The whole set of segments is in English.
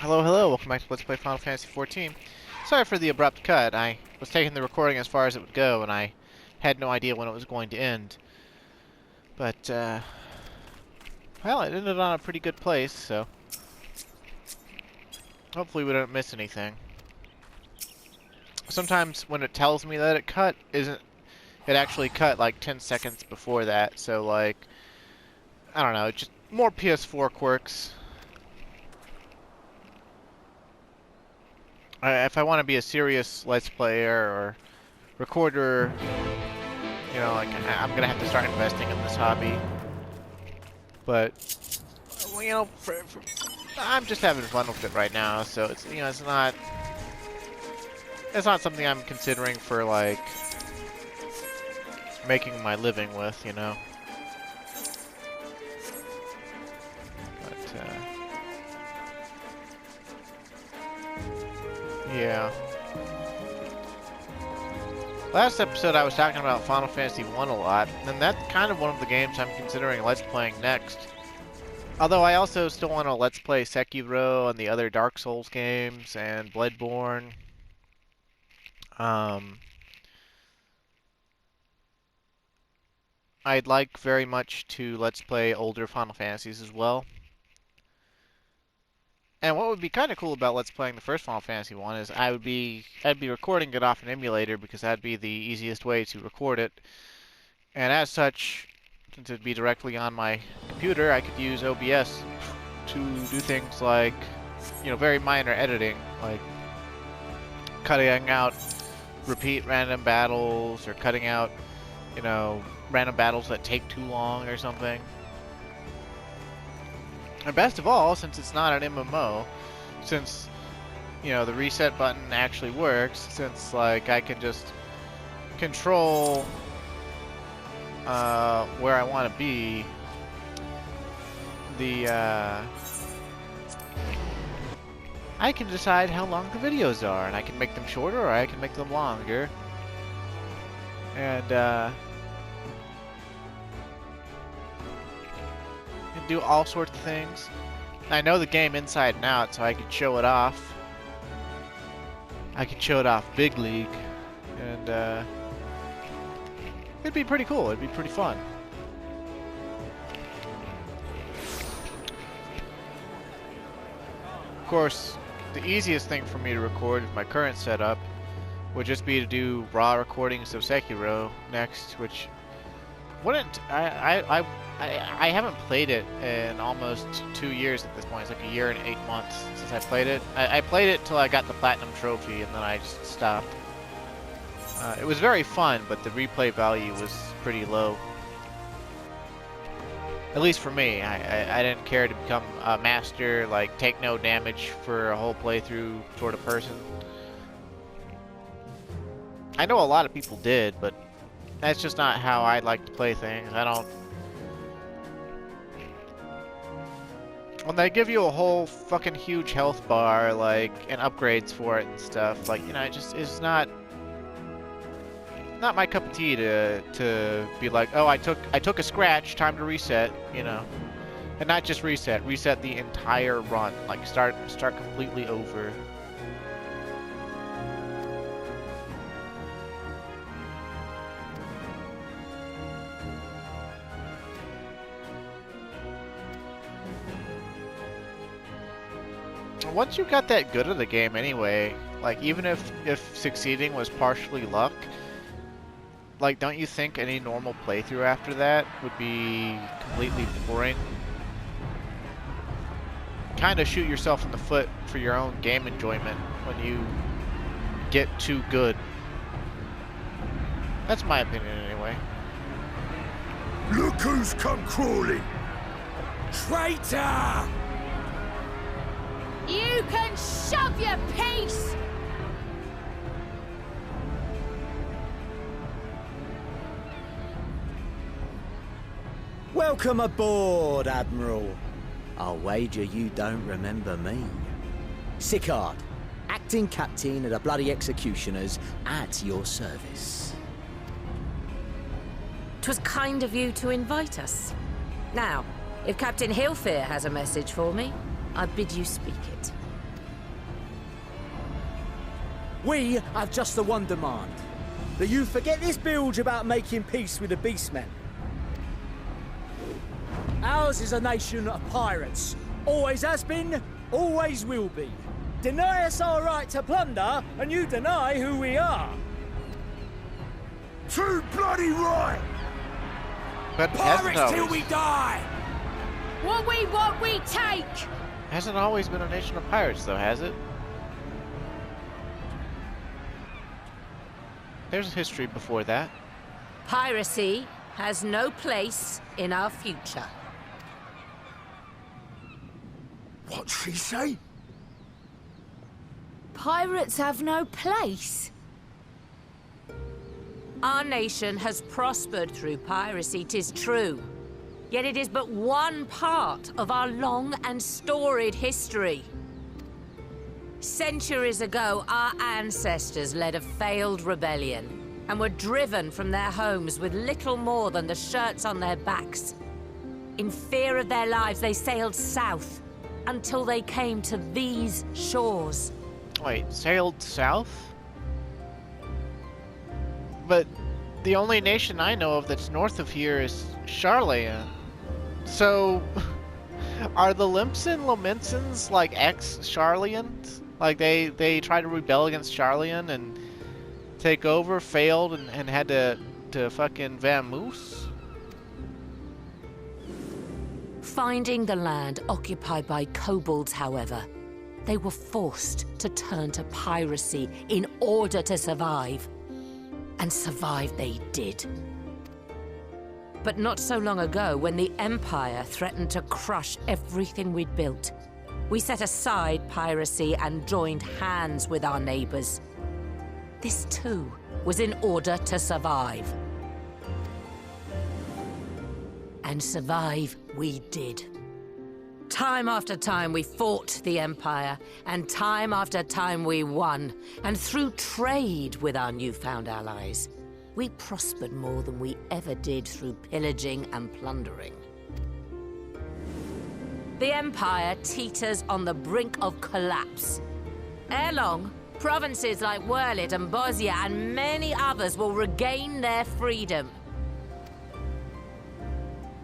Hello, hello, welcome back to Let's Play Final Fantasy XIV. Sorry for the abrupt cut. I was taking the recording as far as it would go, and I had no idea when it was going to end. But, well, it ended on a pretty good place, so hopefully we don't miss anything. Sometimes when it tells me that it cut, it actually cut like 10 seconds before that, so like, I don't know, just more PS4 quirks. If I want to be a serious Let's Player or recorder, you know, like, I'm gonna have to start investing in this hobby. But, well, you know, I'm just having fun with it right now, so it's, you know, it's not something I'm considering for, like, making my living with, you know. But, yeah. Last episode I was talking about Final Fantasy I a lot, and that's kind of one of the games I'm considering Let's Playing next. Although I also still want to Let's Play Sekiro and the other Dark Souls games and Bloodborne. I'd like very much to Let's Play older Final Fantasies as well. And what would be kind of cool about Let's Playing the first Final Fantasy I is I'd be recording it off an emulator because that'd be the easiest way to record it. And as such, since it'd be directly on my computer, I could use OBS to do things like, you know, very minor editing, like cutting out repeat random battles or cutting out, you know, random battles that take too long or something. And best of all, since it's not an MMO, since, you know, the reset button actually works, since, like, I can just control where I want to be, I can decide how long the videos are, and I can make them shorter or I can make them longer. And, do all sorts of things. I know the game inside and out, so I could show it off. I could show it off big league, and it'd be pretty cool. It'd be pretty fun. Of course, the easiest thing for me to record with my current setup would just be to do raw recordings of Sekiro next, which wouldn't I haven't played it in almost 2 years at this point. It's like 1 year and 8 months since I played it. I played it till I got the Platinum Trophy, and then I just stopped. It was very fun, but the replay value was pretty low. At least for me. I didn't care to become a master, like, take no damage for a whole playthrough sort of person. I know a lot of people did, but that's just not how I like to play things. I don't... When they give you a whole fucking huge health bar, like, and upgrades for it and stuff, like, you know, it just is not my cup of tea to be like, oh, I took a scratch, time to reset, you know. And not just reset the entire run, like start completely over. Once you got that good at the game anyway, like, even if succeeding was partially luck, like, don't you think any normal playthrough after that would be completely boring? Kind of shoot yourself in the foot for your own game enjoyment when you get too good. That's my opinion anyway. Look who's come crawling! Traitor! You can shove your piece! Welcome aboard, Admiral. I'll wager you don't remember me. Sicard, acting captain of the bloody executioners, at your service. 'Twas kind of you to invite us. Now, if Captain Hillfear has a message for me, I bid you speak it. We have just the one demand. That you forget this bilge about making peace with the beastmen. Ours is a nation of pirates. Always has been, always will be. Deny us our right to plunder, and you deny who we are. Too bloody right! But it hasn't Pirates till always. we die! What we want, we take! Hasn't always been a nation of pirates, though, has it? There's history before that. Piracy has no place in our future. What'd she say? Pirates have no place. Our nation has prospered through piracy, 'tis true. Yet it is but one part of our long and storied history. Centuries ago, our ancestors led a failed rebellion and were driven from their homes with little more than the shirts on their backs. In fear of their lives, they sailed south until they came to these shores. Wait, sailed south? But the only nation I know of that's north of here is Charlayan. So, are the Limsa and Laminsans like ex-Charlayans? Like they tried to rebel against Charlayan and take over, failed, and had to fucking vamoose? Finding the land occupied by kobolds, however, they were forced to turn to piracy in order to survive. And survive they did. But not so long ago, when the Empire threatened to crush everything we'd built, we set aside piracy and joined hands with our neighbors. This too was in order to survive. And survive we did. Time after time we fought the Empire, and time after time we won. And through trade with our newfound allies, we prospered more than we ever did through pillaging and plundering. The Empire teeters on the brink of collapse. Ere long, provinces like Merlwyb and Bosnia and many others will regain their freedom.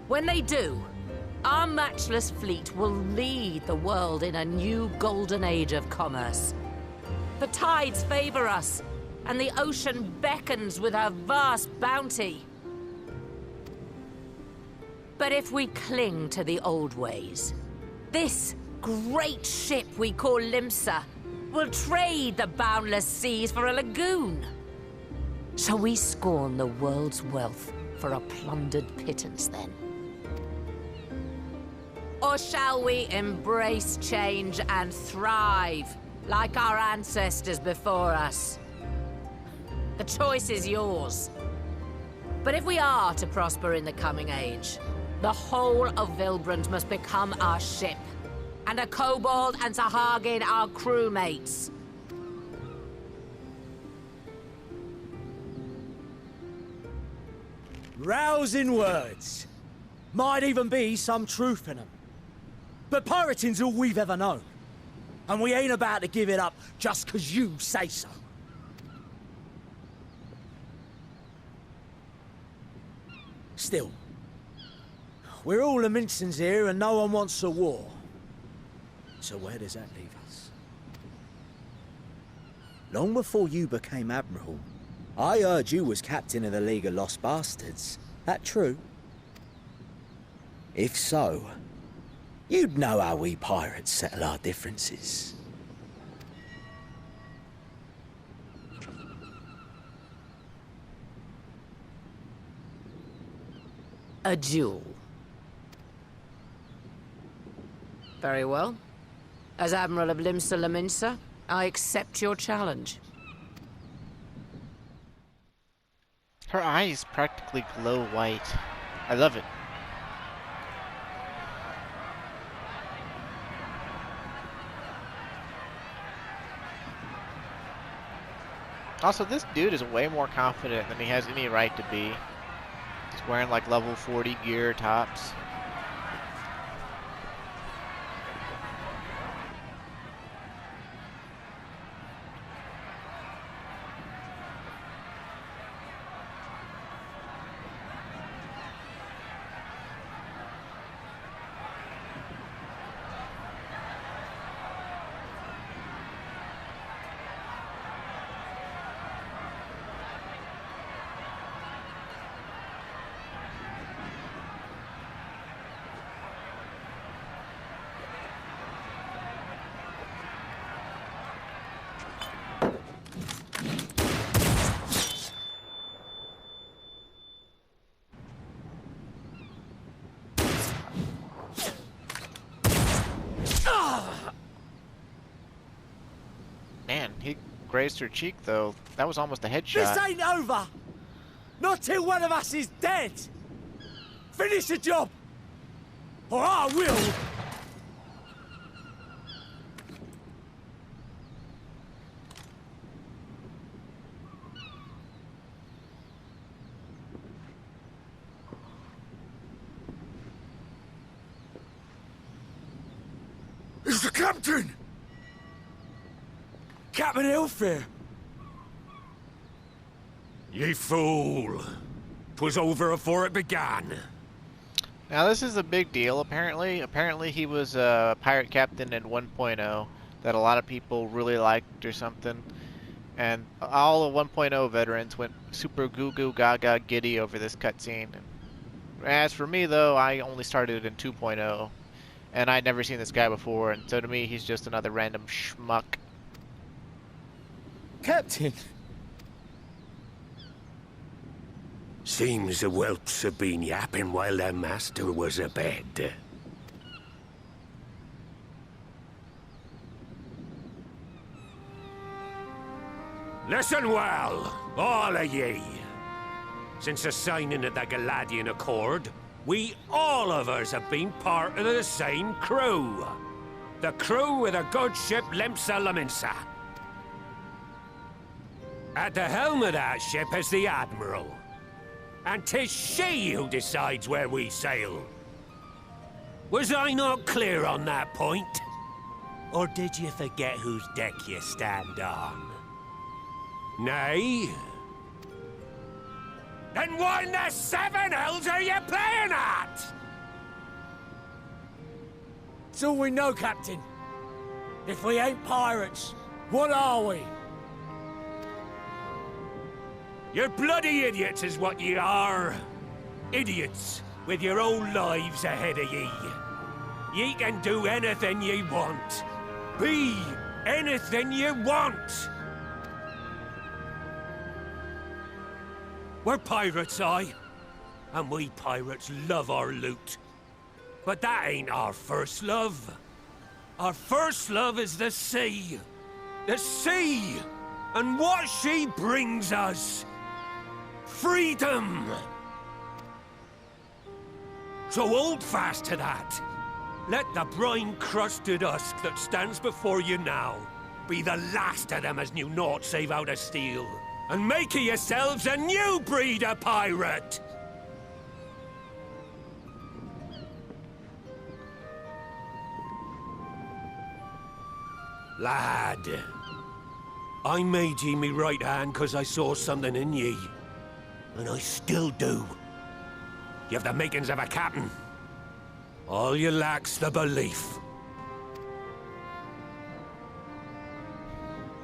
When they do, our matchless fleet will lead the world in a new golden age of commerce. The tides favor us, and the ocean beckons with her vast bounty. But if we cling to the old ways, this great ship we call Limsa will trade the boundless seas for a lagoon. Shall we scorn the world's wealth for a plundered pittance then? Or shall we embrace change and thrive, like our ancestors before us? The choice is yours. But if we are to prosper in the coming age, the whole of Vylbrand must become our ship, and a kobold and Sahagin our crewmates. Rousing words. Might even be some truth in them. But pirating's all we've ever known. And we ain't about to give it up just 'cause you say so. Still, we're all Laminsans here and no one wants a war. So where does that leave us? Long before you became Admiral, I heard you was captain of the League of Lost Bastards. That true? If so, you'd know how we pirates settle our differences. A duel. Very well. As Admiral of Limsa, I accept your challenge. Her eyes practically glow white. I love it. Also, this dude is way more confident than he has any right to be. He's wearing like level 40 gear tops. Man, he grazed her cheek, though. That was almost a This headshot. ain't over! Not till one of us is dead! Finish the job! Or I will! It's the captain! Captain Hellfair! Ye fool! 'Twas over afore it began. Now, this is a big deal, apparently. Apparently, he was a pirate captain in 1.0 that a lot of people really liked or something. And all the 1.0 veterans went super goo goo gaga giddy over this cutscene. As for me, though, I only started in 2.0. And I'd never seen this guy before, and so to me, he's just another random schmuck. Captain! Seems the whelps have been yapping while their master was abed. Listen well, all of ye. Since the signing of the Galadian Accord, we all of us have been part of the same crew. The crew of the good ship Limsa. At the helm of that ship is the Admiral. And 'tis she who decides where we sail. Was I not clear on that point? Or did you forget whose deck you stand on? Nay? Then what in the seven hells are you playing at? It's all we know, Captain. If we ain't pirates, what are we? You're bloody idiots is what ye are. Idiots with your own lives ahead of ye. Ye can do anything ye want. Be anything ye want. We're pirates, aye. And we pirates love our loot. But that ain't our first love. Our first love is the sea. The sea! And what she brings us. Freedom! So hold fast to that. Let the brine-crusted husk that stands before you now be the last of them as knew naught save out of steel. And make of yourselves a new breed of pirate! Lad, I made ye me right hand 'cause I saw something in ye. And I still do. You have the makings of a captain. All you lack's the belief.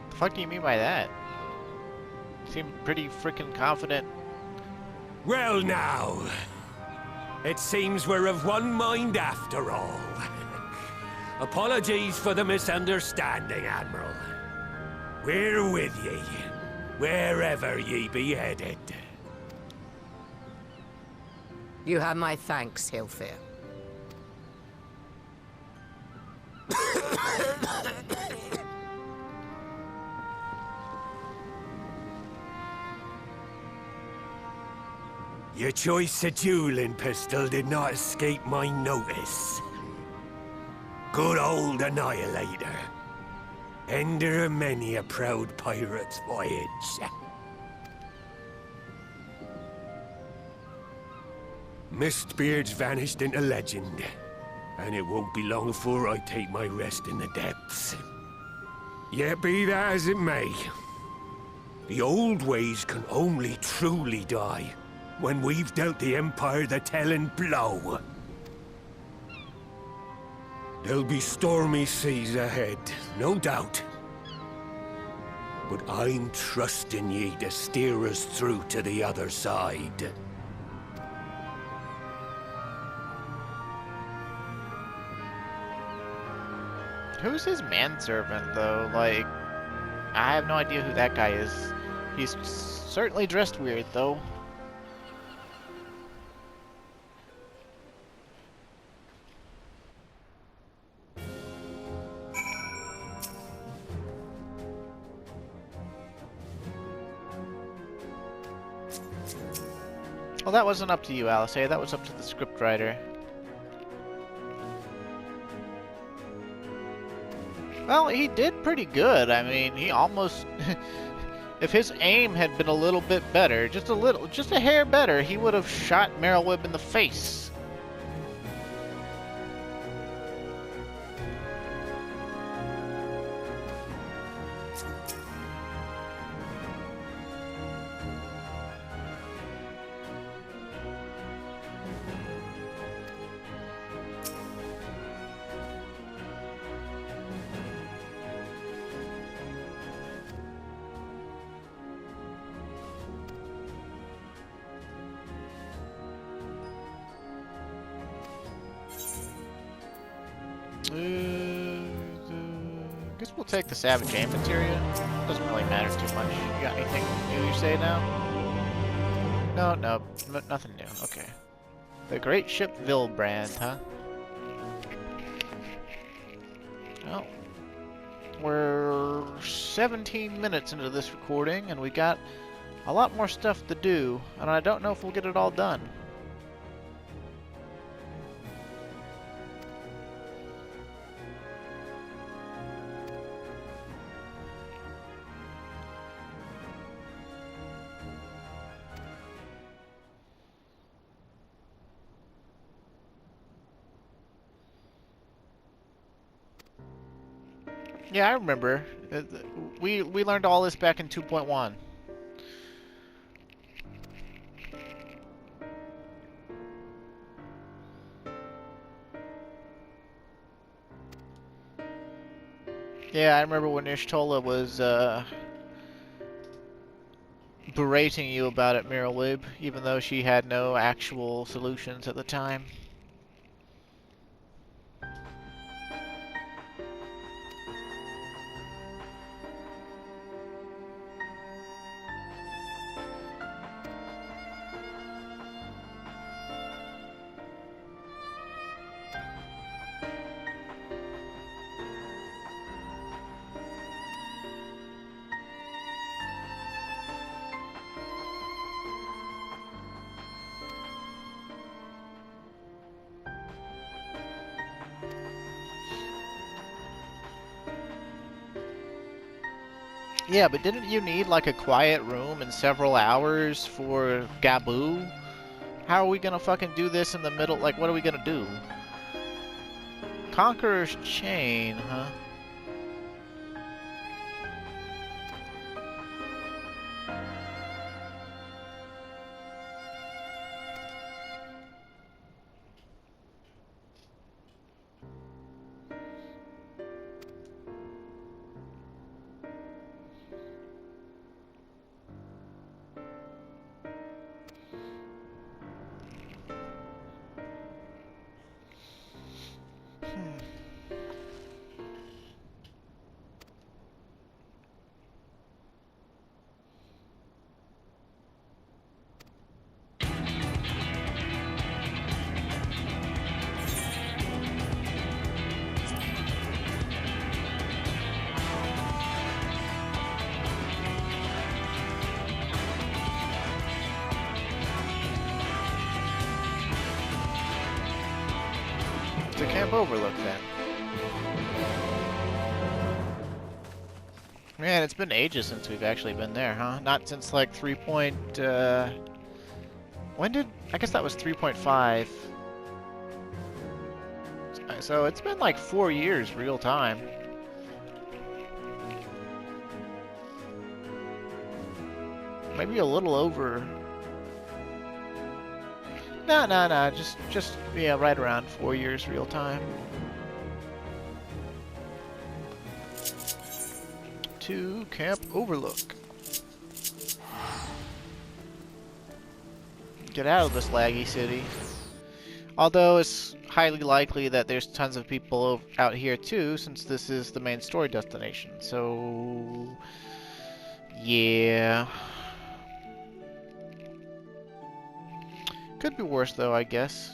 The fuck do you mean by that? You seem pretty freaking confident. Well now, it seems we're of one mind after all. Apologies for the misunderstanding, Admiral. We're with ye, wherever ye be headed. You have my thanks, Hillfair. Your choice of dueling pistol did not escape my notice. Good old Annihilator. Ender of many a proud pirate's voyage. Mistbeard's vanished into legend, and it won't be long before I take my rest in the depths. Yet be that as it may, the old ways can only truly die when we've dealt the Empire the telling blow. There'll be stormy seas ahead, no doubt. But I'm trusting ye to steer us through to the other side. Who's his manservant, though? Like, I have no idea who that guy is. He's certainly dressed weird, though. Well, that wasn't up to you, Alice. That was up to the scriptwriter. Well, he did pretty good. I mean, he almost... if his aim had been a little bit better, just a hair better, he would have shot Merlwyb in the face. Guess we'll take the Savage Aim materia. Doesn't really matter too much. You got anything new you say now? No, nothing new. Okay. The great ship Vylbrand, huh? Oh. We're 17 minutes into this recording, and we got a lot more stuff to do, and I don't know if we'll get it all done. Yeah, I remember. We learned all this back in 2.1. Yeah, I remember when Ishtola was berating you about it, Merlwyb, even though she had no actual solutions at the time. Yeah, but didn't you need like a quiet room and several hours for Gaboo? How are we gonna fucking do this in the middle? Like, what are we gonna do? Conqueror's Chain, huh? To Camp Overlook, then. Man, it's been ages since we've actually been there, huh? Not since, like, 3. When did... I guess that was 3.5. So it's been, like, 4 years real time. Maybe a little over... No, just, yeah, right around 4 years real time. To Camp Overlook. Get out of this laggy city. Although it's highly likely that there's tons of people out here too, since this is the main story destination. So, yeah. Could be worse, though, I guess.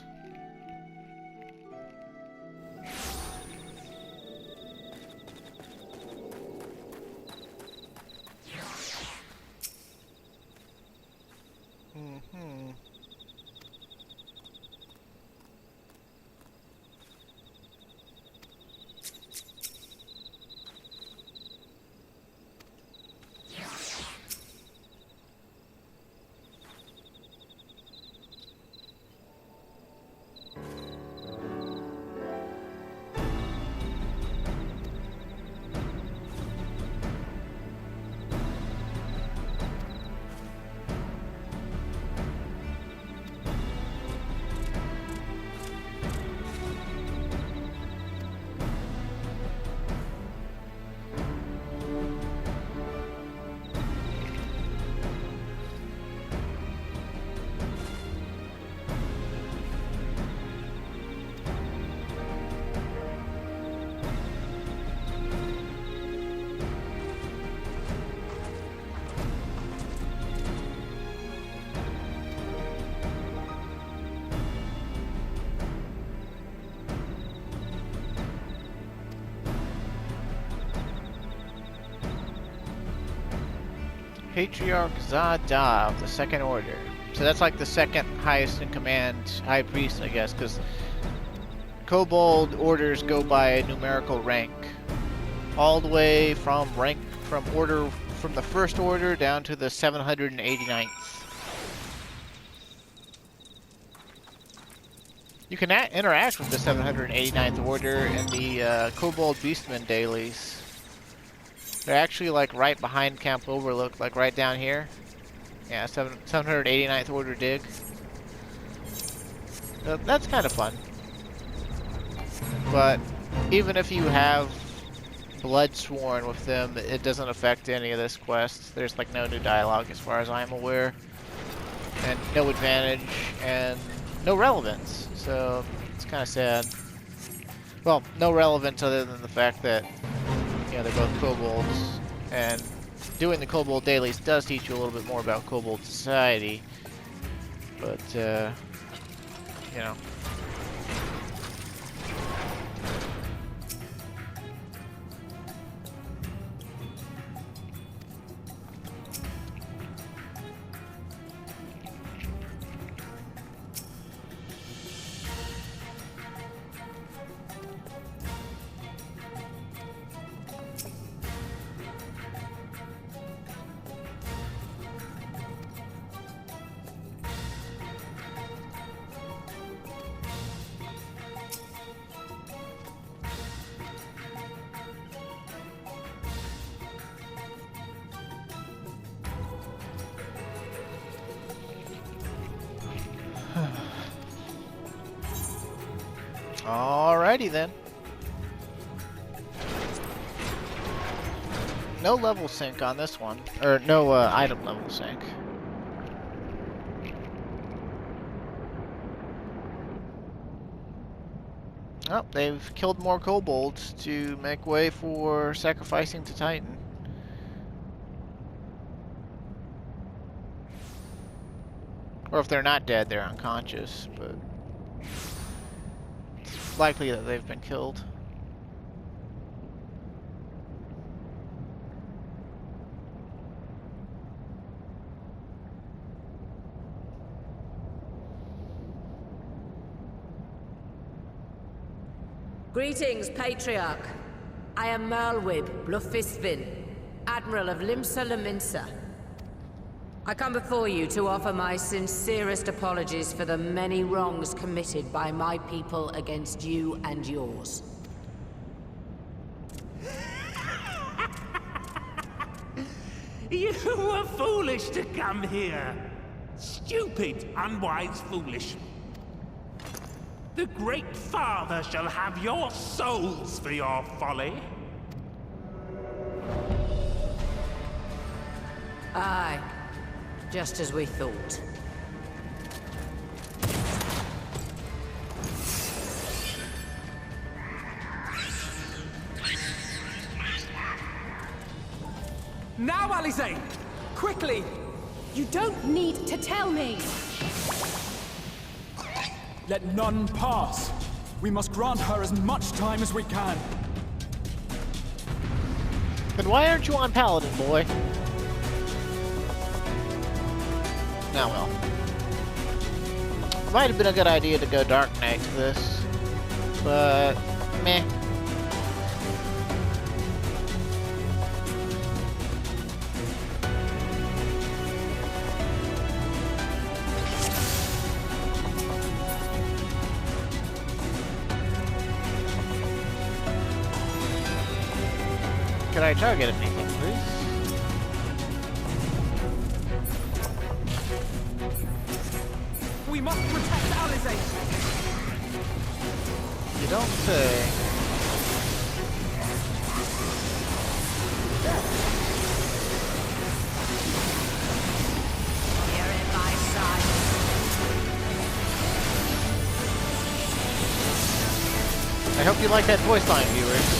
Patriarch Zada of the Second Order. So that's like the second highest in command high priest, I guess, because Kobold orders go by a numerical rank, all the way from the first order down to the 789th. You can interact with the 789th order in the Kobold Beastman dailies. They're actually like right behind Camp Overlook, like right down here. Yeah, 789th order dig. That's kind of fun. But even if you have blood sworn with them, it doesn't affect any of this quest. There's like no new dialogue as far as I'm aware. And no advantage and no relevance. So it's kind of sad. Well, no relevance other than the fact that, you know, they're both kobolds, and doing the kobold dailies does teach you a little bit more about kobold society. But you know. Alrighty then. No level sync on this one, or no item level sync. Oh, they've killed more kobolds to make way for sacrificing to Titan. Or if they're not dead, they're unconscious, but it's likely that they've been killed. Greetings, Patriarch. I am Merlwyb, FFXIV, Admiral of Limsa. I come before you to offer my sincerest apologies for the many wrongs committed by my people against you and yours. You were foolish to come here. Stupid, unwise, foolish. The Great Father shall have your souls for your folly. Aye. Just as we thought. Now, Alizé! Quickly! You don't need to tell me! Let none pass. We must grant her as much time as we can. Then why aren't you on Paladin, boy? Now well. Might have been a good idea to go Dark Knight to this, but meh. Can I target anything, please? We must protect Alizé! You don't say. You're in my sight. I hope you like that voice line, viewers.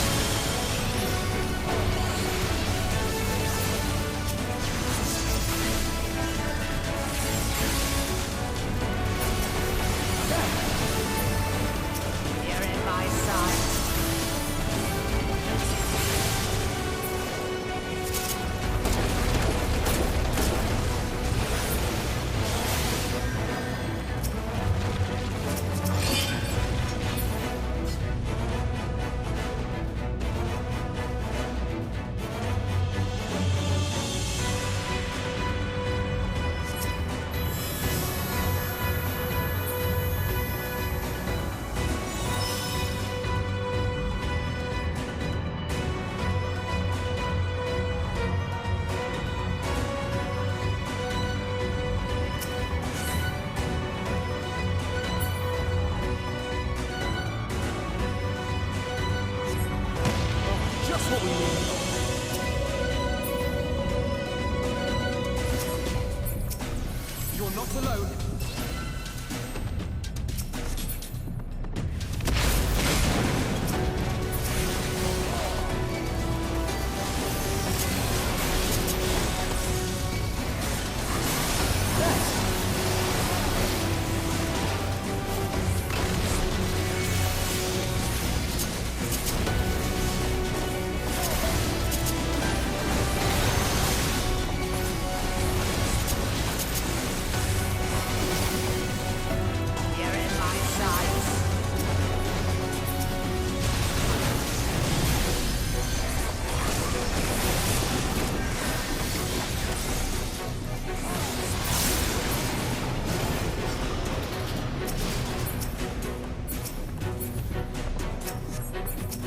You're not alone.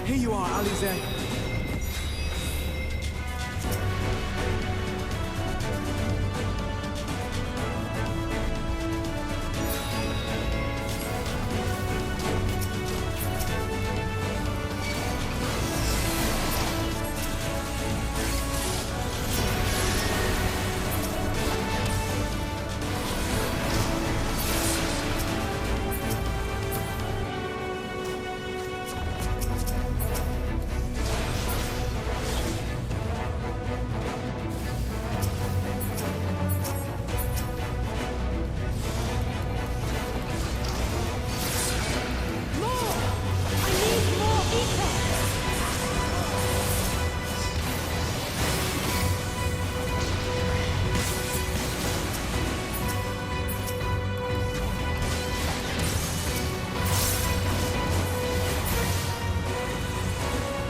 Here you are, Alize.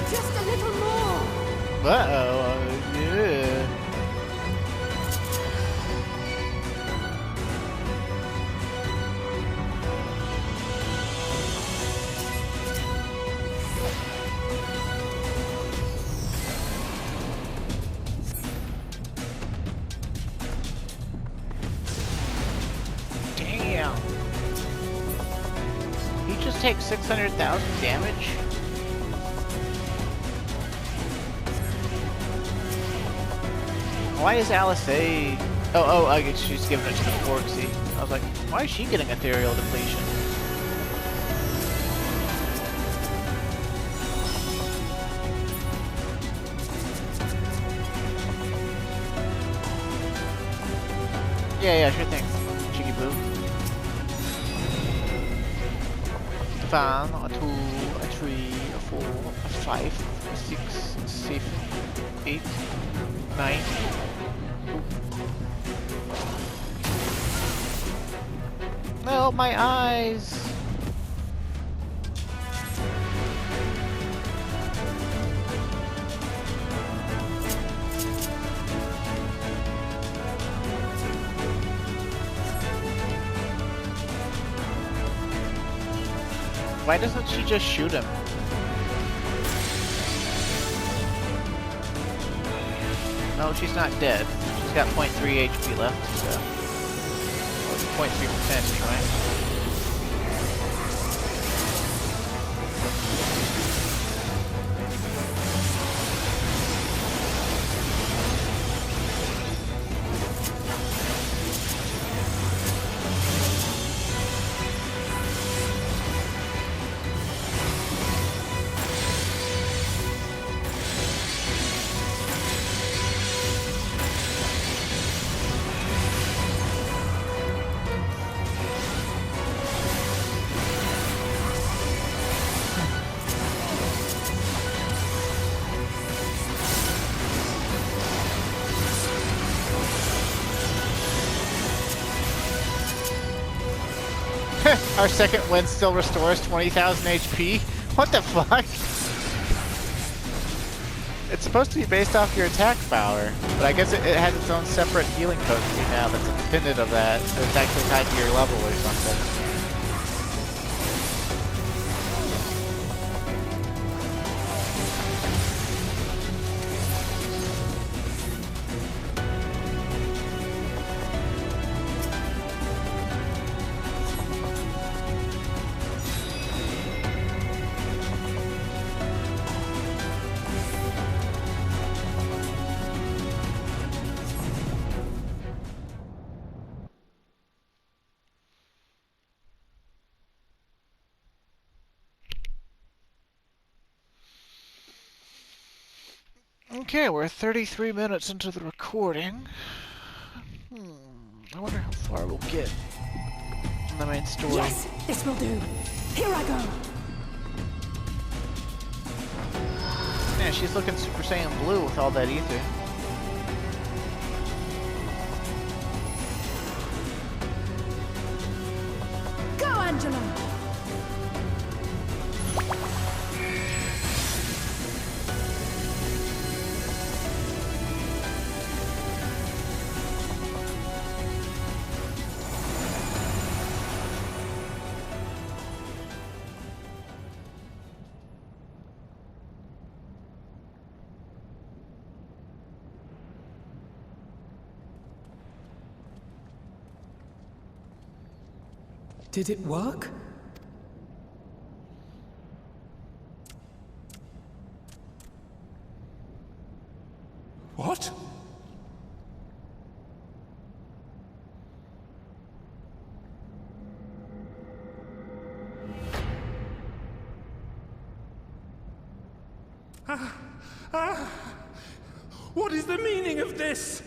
Just a little more. Uh-oh. Yeah. Damn. He just takes 600,000 damage? Why is Alice A... Oh, I guess she's giving it to the Forksy. I was like, why is she getting ethereal depletion? Yeah, sure thing. Cheeky boo. 1, 2, 3, 4, 5, 6, 7, 8, 9. Oh, my eyes! Why doesn't she just shoot him? No, she's not dead. She's got 0.3 HP left, so... 0.3% anyway. Our second wind still restores 20,000 HP? What the fuck? It's supposed to be based off your attack power, but I guess it has its own separate healing potency now that's independent of that, so it's actually tied to your level or something. Okay, we're 33 minutes into the recording. I wonder how far we'll get in the main story. Yes, this will do. Here I go. Yeah, she's looking Super Saiyan blue with all that ether. Go, Angela. Did it work? What? What is the meaning of this?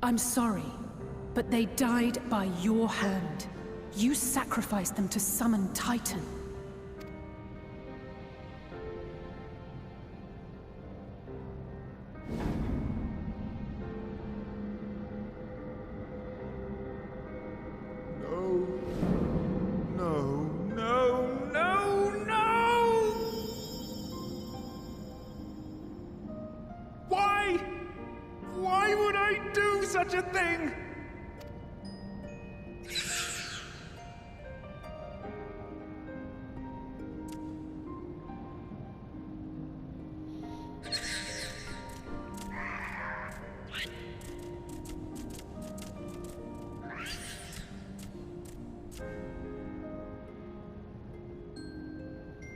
I'm sorry, but they died by your hand. You sacrificed them to summon Titan. No! Why? Why would I do such a thing?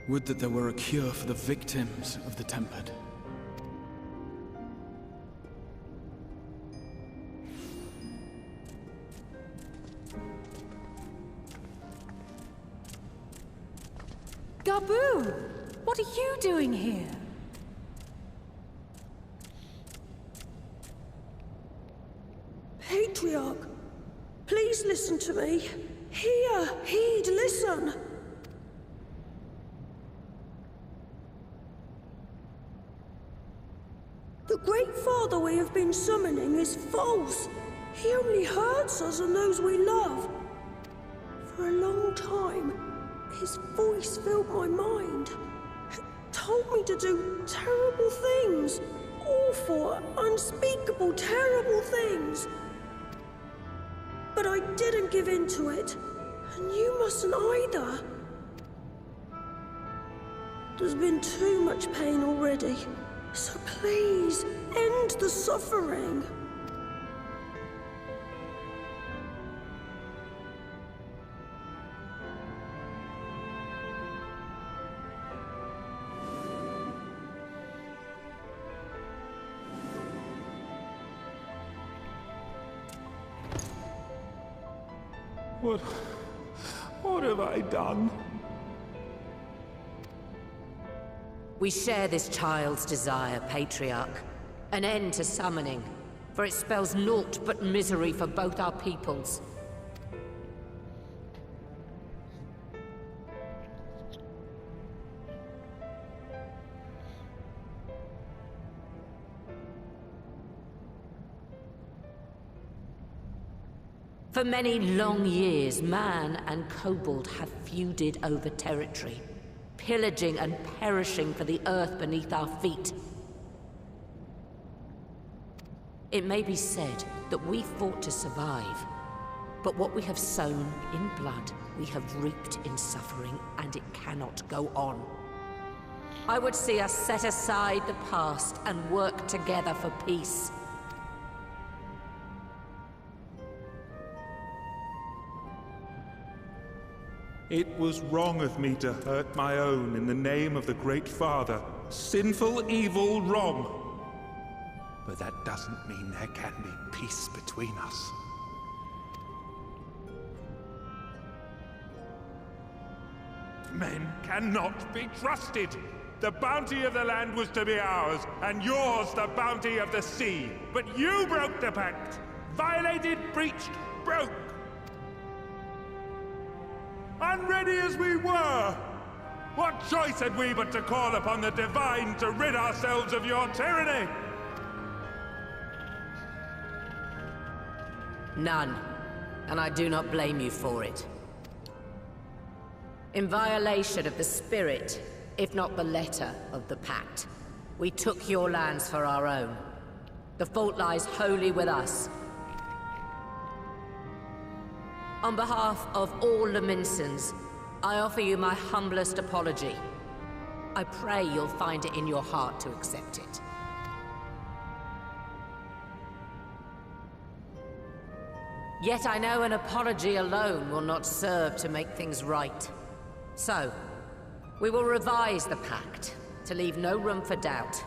Would that there were a cure for the victims of the Tempered. Gabu! What are you doing here? Patriarch, please listen to me. Hear, heed, listen. The Great Father we have been summoning is false. He only hurts us and those we love. For a long time, his voice filled my mind. It told me to do terrible things. Awful, unspeakable, terrible things. But I didn't give in to it. And you mustn't either. There's been too much pain already. So please, end the suffering. What have I done? We share this child's desire, Patriarch. An end to summoning, for it spells naught but misery for both our peoples. For many long years, man and kobold have feuded over territory, pillaging and perishing for the earth beneath our feet. It may be said that we fought to survive, but what we have sown in blood, we have reaped in suffering, and it cannot go on. I would see us set aside the past and work together for peace. It was wrong of me to hurt my own in the name of the Great Father. Sinful, evil, wrong. But that doesn't mean there can be peace between us. Men cannot be trusted. The bounty of the land was to be ours, and yours the bounty of the sea. But you broke the pact! Violated, breached, broke! Unready as we were! What choice had we but to call upon the Divine to rid ourselves of your tyranny? None. And I do not blame you for it. In violation of the spirit, if not the letter, of the pact, we took your lands for our own. The fault lies wholly with us. On behalf of all Limsans, I offer you my humblest apology. I pray you'll find it in your heart to accept it. Yet I know an apology alone will not serve to make things right. So, we will revise the pact to leave no room for doubt.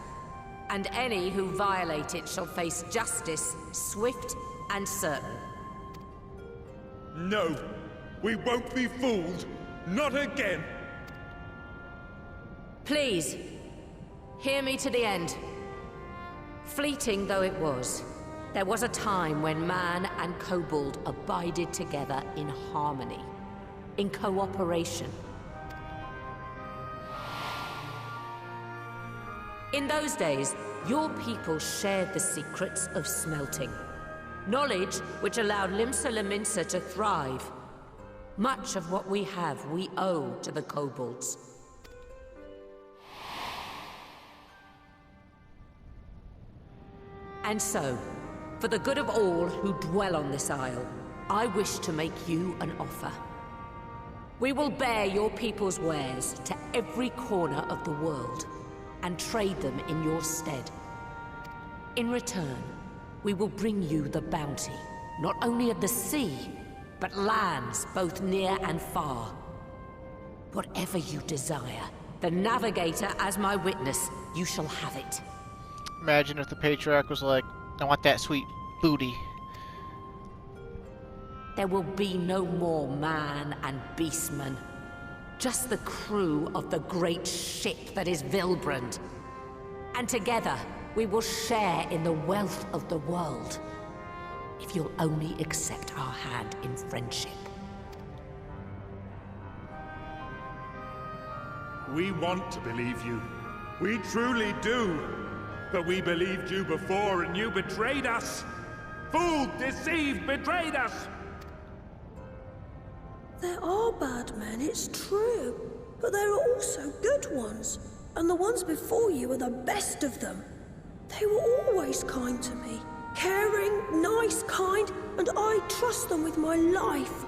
And any who violate it shall face justice, swift and certain. No, we won't be fooled. Not again. Please, hear me to the end. Fleeting though it was, there was a time when man and kobold abided together in harmony, in cooperation. In those days, your people shared the secrets of smelting. Knowledge which allowed Limsa to thrive. Much of what we have, we owe to the kobolds. And so, for the good of all who dwell on this isle, I wish to make you an offer. We will bear your people's wares to every corner of the world, and trade them in your stead. In return, we will bring you the bounty, not only of the sea, but lands both near and far. Whatever you desire, the Navigator as my witness, you shall have it. Imagine if the Patriarch was like, I want that sweet booty. There will be no more man and beastman. Just the crew of the great ship that is Vylbrand. And together, we will share in the wealth of the world. If you'll only accept our hand in friendship. We want to believe you. We truly do. But we believed you before and you betrayed us. Fooled, deceived, betrayed us. There are bad men, it's true. But there are also good ones. And the ones before you are the best of them. They were always kind to me. Caring, nice, kind, and I trust them with my life.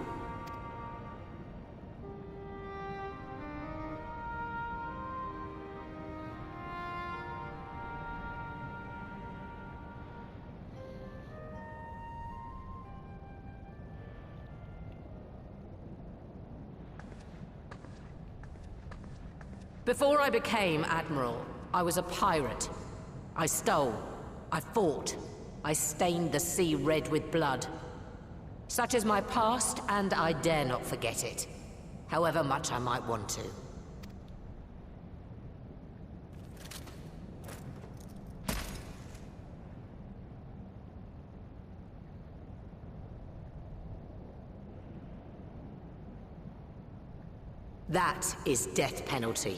Before I became Admiral, I was a pirate. I stole, I fought, I stained the sea red with blood. Such is my past, and I dare not forget it, however much I might want to. That is death penalty.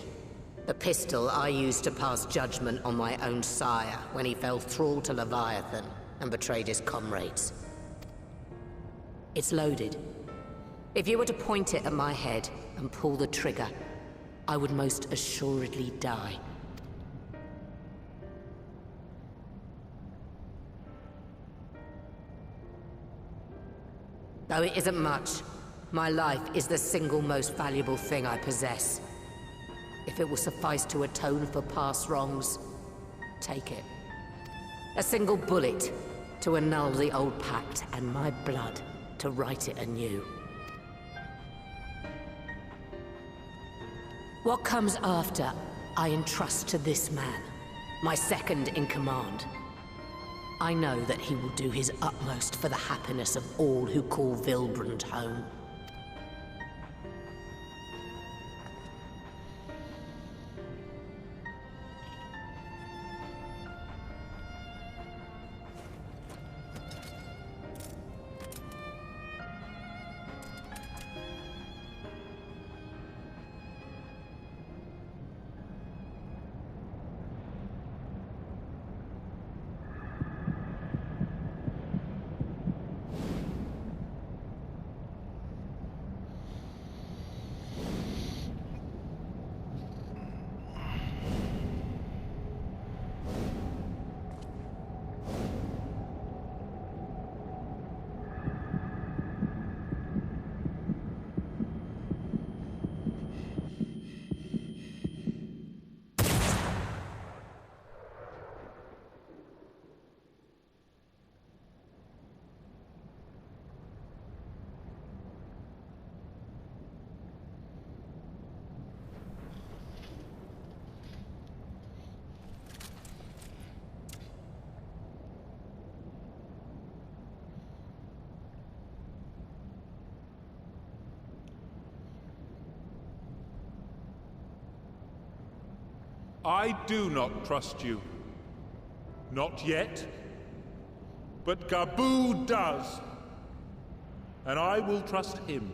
The pistol I used to pass judgment on my own sire when he fell thrall to Leviathan and betrayed his comrades. It's loaded. If you were to point it at my head and pull the trigger, I would most assuredly die. Though it isn't much, my life is the single most valuable thing I possess. If it will suffice to atone for past wrongs, take it. A single bullet to annul the old pact, and my blood to write it anew. What comes after, I entrust to this man, my second in command. I know that he will do his utmost for the happiness of all who call Vylbrand home. I do not trust you. Not yet. But Gabu does. And I will trust him.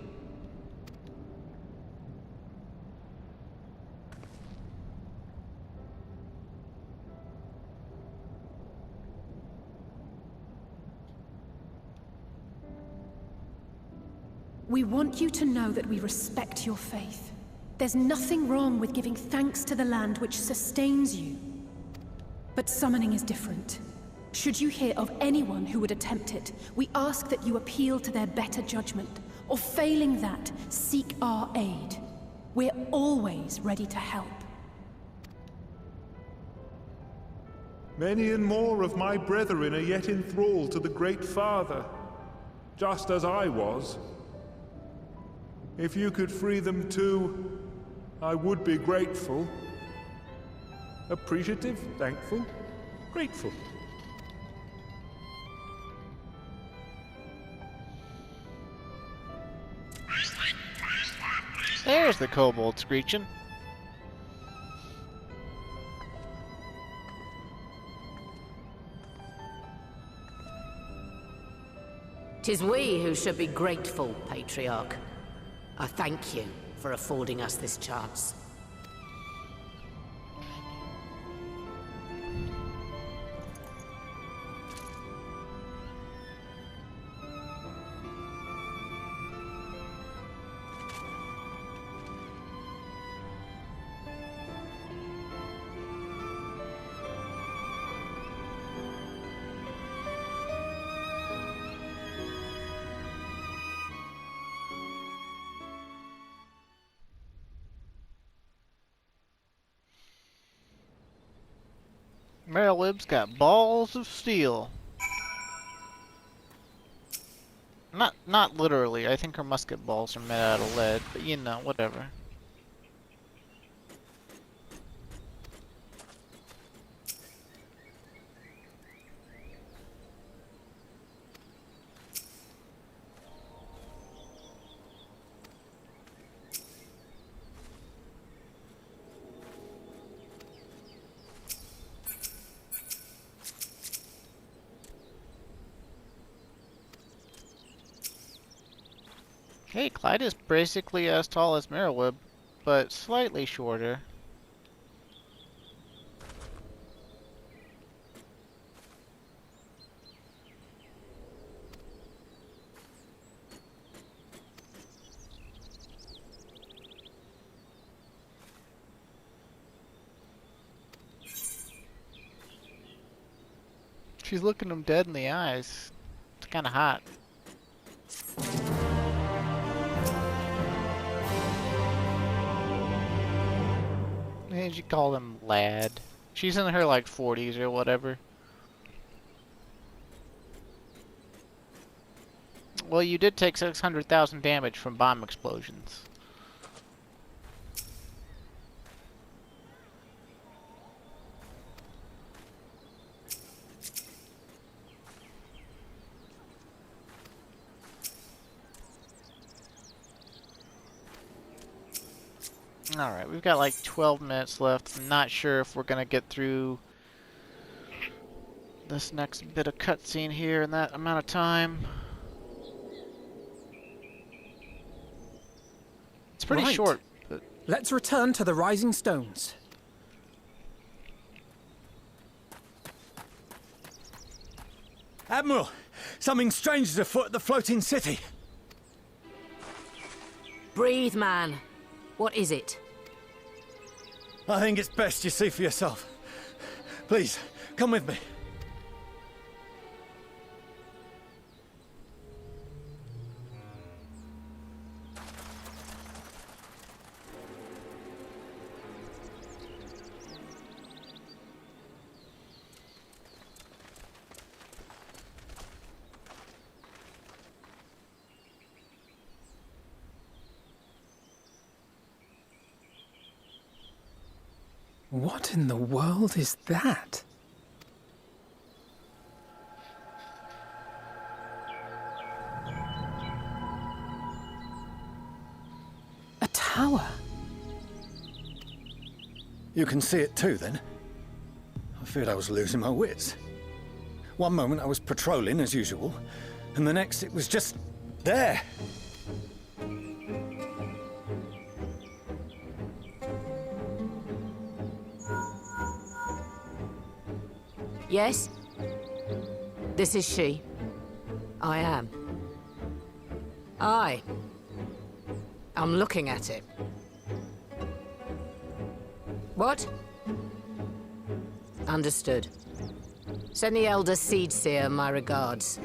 We want you to know that we respect your faith. There's nothing wrong with giving thanks to the land which sustains you. But summoning is different. Should you hear of anyone who would attempt it, we ask that you appeal to their better judgment, or failing that, seek our aid. We're always ready to help. Many and more of my brethren are yet enthralled to the Great Father, just as I was. If you could free them too, I would be grateful. Appreciative, thankful, grateful. There's the kobold screeching. 'Tis we who should be grateful, Patriarch. I thank you for affording us this chance. Merlwyb's got balls of steel. Not literally. I think her musket balls are made out of lead, but you know, whatever. Hey, Clyde is basically as tall as Merlwyb, but slightly shorter. She's looking him dead in the eyes. It's kind of hot. And she called him lad. She's in her like 40s or whatever. Well, you did take 600,000 damage from bomb explosions. Alright, we've got like 12 minutes left. I'm not sure if we're gonna get through this next bit of cutscene here in that amount of time. It's pretty Right. short, but Let's return to the Rising Stones. Admiral, something strange is afoot at the floating city. Breathe, man. What is it? I think it's best you see for yourself. Please, come with me. What in the world is that? A tower. You can see it too, then? I feared I was losing my wits. One moment I was patrolling as usual, and the next it was just there. Yes? This is she. I am. Aye. I'm looking at it. What? Understood. Send the Elder Seedseer my regards.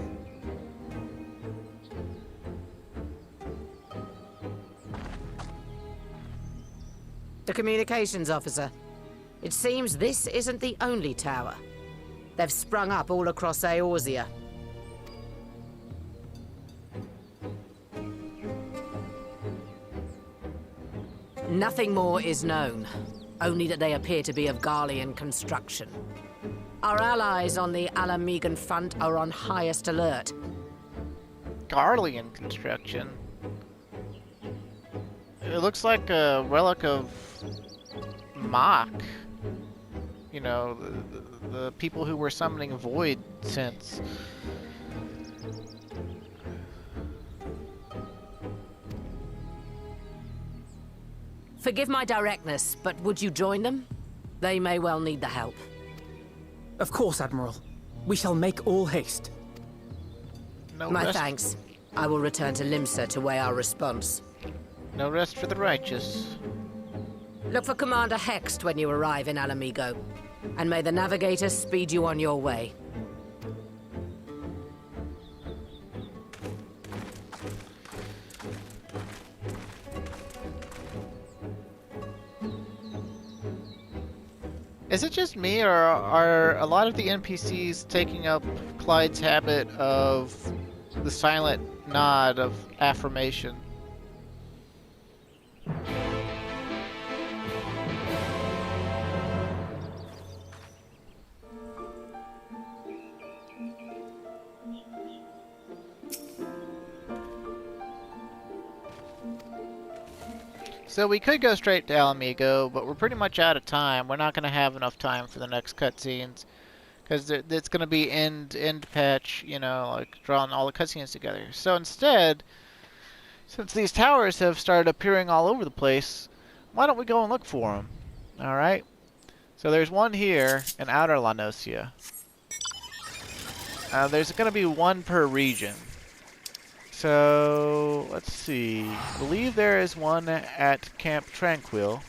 The communications officer. It seems this isn't the only tower. They've sprung up all across Eorzea. Nothing more is known, only that they appear to be of Garlean construction. Our allies on the Alamegan front are on highest alert. Garlean construction? It looks like a relic of Mach. You know, the people who were summoning Void since. Forgive my directness, but would you join them? They may well need the help. Of course, Admiral. We shall make all haste. No My rest. thanks. I will return to Limsa to weigh our response. No rest for the righteous. Look for Commander Hext when you arrive in Alamigo, and may the Navigator speed you on your way. Is it just me, or are a lot of the NPCs taking up Clyde's habit of the silent nod of affirmation? So we could go straight to Alamigo, but we're pretty much out of time. We're not going to have enough time for the next cutscenes, because it's going to be end patch, you know, like drawing all the cutscenes together. So instead, since these towers have started appearing all over the place, why don't we go and look for them? All right. So there's one here in Outer La Nocia. There's going to be one per region. So, let's see. I believe there is one at Camp Tranquil.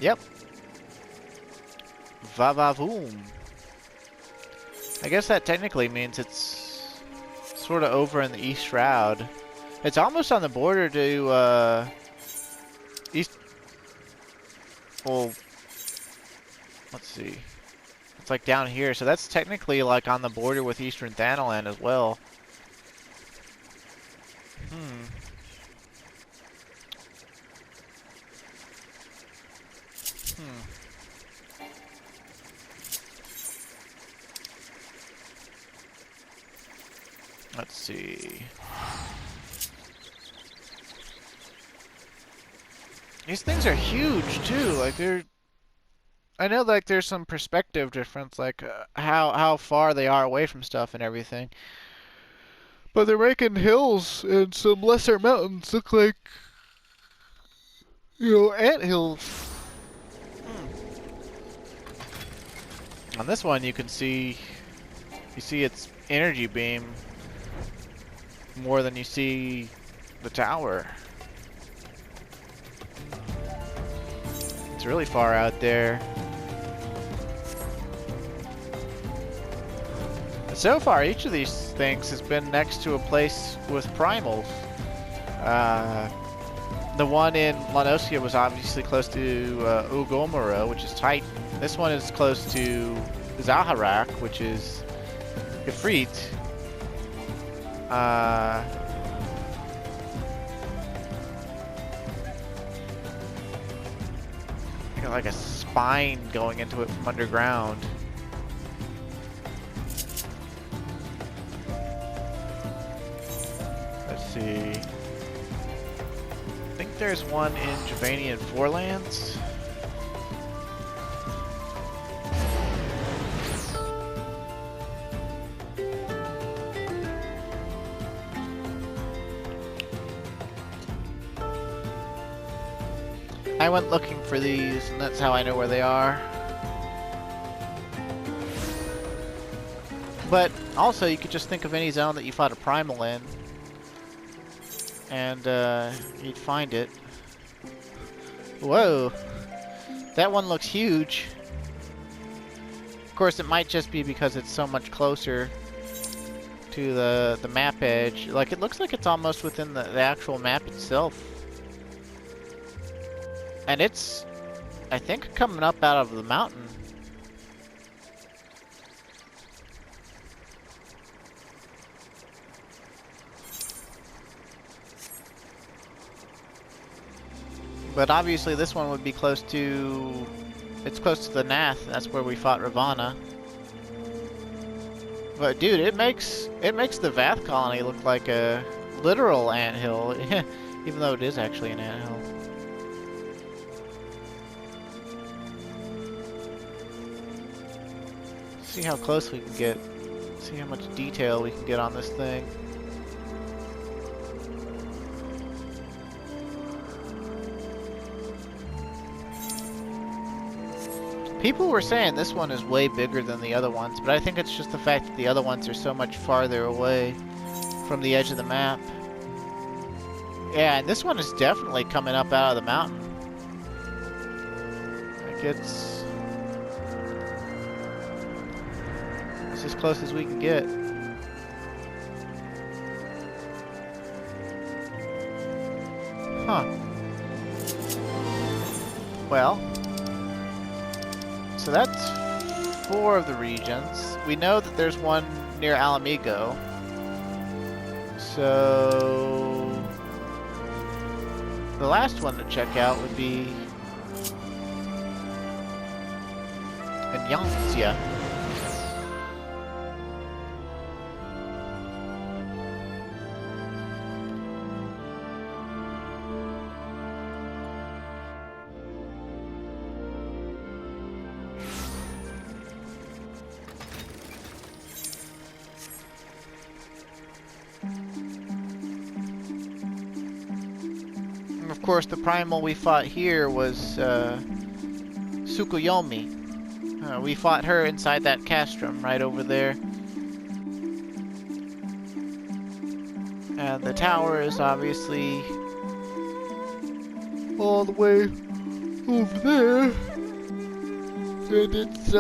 Yep. Vavavoom. I guess that technically means it's sort of over in the East Shroud. It's almost on the border to, East... Well, let's see. It's like down here, so that's technically like on the border with Eastern Thanalan as well. Let's see. These things are huge too. Like they're. I know like there's some perspective difference, like how far they are away from stuff and everything. But they're making hills and some lesser mountains look like, you know, anthills. On this one, you can see. You see its energy beam more than you see the tower. It's really far out there. But so far, each of these things has been next to a place with primals. The one in La Nocia was obviously close to Ugomoro, which is Titan. This one is close to Zaharak, which is Ifrit. Got like a spine going into it from underground. Let's see. I think there's one in Javanian Forelands. I went looking for these, and that's how I know where they are. But also, you could just think of any zone that you fought a primal in, and you'd find it. Whoa! That one looks huge. Of course, it might just be because it's so much closer to the map edge. Like, it looks like it's almost within the actual map itself. And it's, I think, coming up out of the mountain. But obviously this one would be close to, it's close to the Nath. That's where we fought Ravana. But dude, it makes the Vath colony look like a literal anthill, even though it is actually an anthill. See how close we can get. See how much detail we can get on this thing. People were saying this one is way bigger than the other ones, but I think it's just the fact that the other ones are so much farther away from the edge of the map. Yeah, and this one is definitely coming up out of the mountain. Like it's as close as we can get. Huh. Well, so that's 4 of the regions. We know that there's one near Alamigo. So the last one to check out would be in Yangtze. Of course, the primal we fought here was Tsukuyomi. We fought her inside that castrum right over there. And the tower is obviously all the way over there. And it's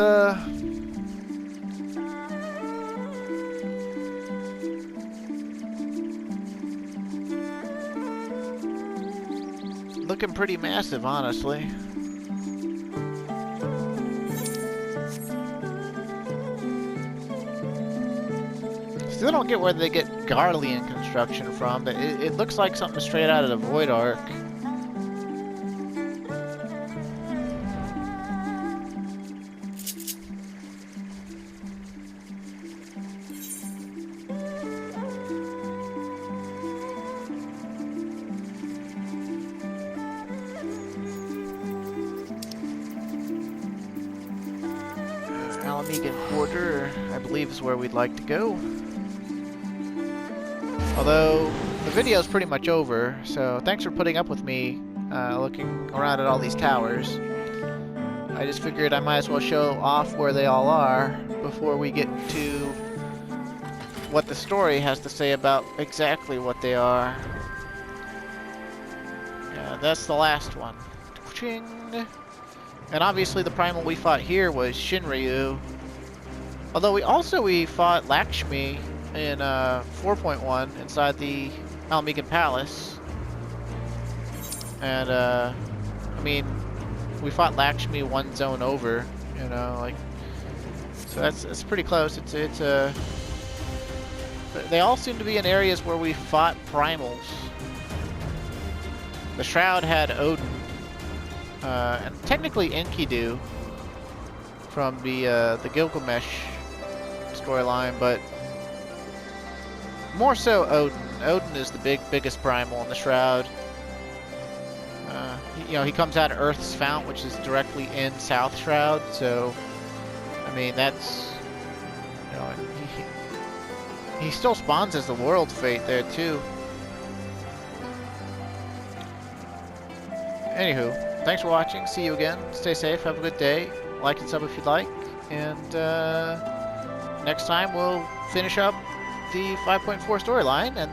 looking pretty massive, honestly. Still don't get where they get Garlean construction from, but it looks like something straight out of the Void Ark. Alamigan Quarter, I believe, is where we'd like to go. Although, the video is pretty much over, so thanks for putting up with me looking around at all these towers. I just figured I might as well show off where they all are before we get to what the story has to say about exactly what they are. Yeah, that's the last one. Ching. And obviously the primal we fought here was Shinryu. Although we fought Lakshmi in 4.1 inside the Alamigan Palace. And I mean, we fought Lakshmi one zone over, you know, like, so that's pretty close. It's They all seem to be in areas where we fought primals. The Shroud had Odin, and technically Enkidu from the Gilgamesh storyline, but more so Odin. Odin is the biggest primal in the Shroud. He comes out of Earth's Fount, which is directly in South Shroud, so I mean that's, he still spawns as the World Fate there too. Anywho, thanks for watching. See you again. Stay safe. Have a good day. Like and sub if you'd like. And next time we'll finish up the 5.4 storyline and